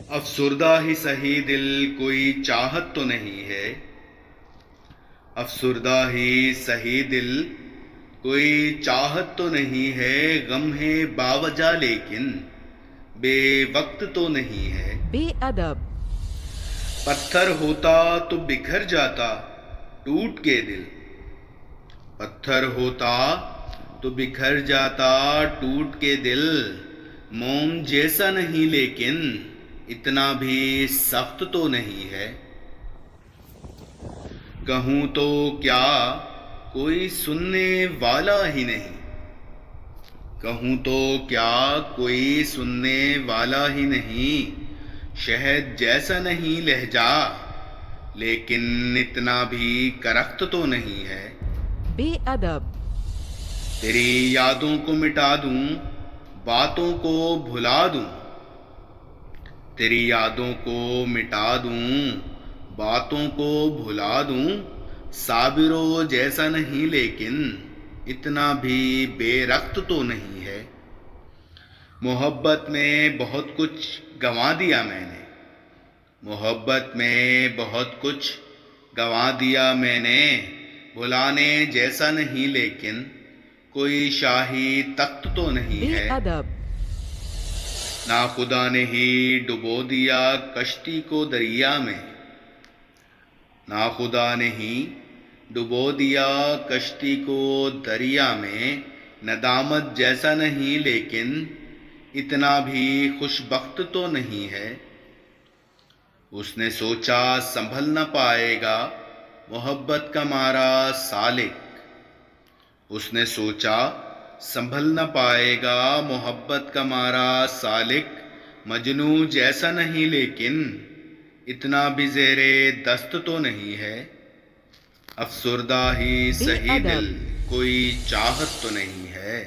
افسردہ ہی سہی دل کوئی چاہت تو نہیں ہے، افسردہ ہی سہی دل کوئی چاہت تو نہیں ہے، غم ہے باوجہ لیکن بے وقت تو نہیں ہے۔ بے ادب، پتھر ہوتا تو بکھر جاتا ٹوٹ کے دل، پتھر ہوتا تو بکھر جاتا ٹوٹ کے دل، موم جیسا نہیں لیکن اتنا بھی سخت تو نہیں ہے۔ کہوں تو کیا کوئی سننے والا ہی نہیں، کہوں تو کیا کوئی سننے والا ہی نہیں، شہد جیسا نہیں لہجہ لیکن اتنا بھی کرخت تو نہیں ہے۔ بے ادب، تیری یادوں کو مٹا دوں، باتوں کو بھلا دوں، تیری یادوں کو مٹا دوں، باتوں کو بھلا دوں، صابرو جیسا نہیں لیکن اتنا بھی بے رخت تو نہیں ہے۔ محبت میں بہت کچھ گنوا دیا میں نے، محبت میں بہت کچھ گنوا دیا میں نے، بھلانے جیسا نہیں لیکن کوئی شاہی تخت تو نہیں بے ہے۔ ادب، ناخدا نے ہی ڈبو دیا کشتی کو دریا میں، ناخدا نے ہی ڈبو دیا کشتی کو دریا میں، ندامت جیسا نہیں لیکن اتنا بھی خوش بخت تو نہیں ہے۔ اس نے سوچا سنبھل نہ پائے گا محبت کا مارا سالک، اس نے سوچا سنبھل نہ پائے گا محبت کا مارا سالک، مجنوں جیسا نہیں لیکن اتنا بھی زیر دست تو نہیں ہے۔ افسردہ ہی بے سہی ادب، دل کوئی چاہت تو نہیں ہے۔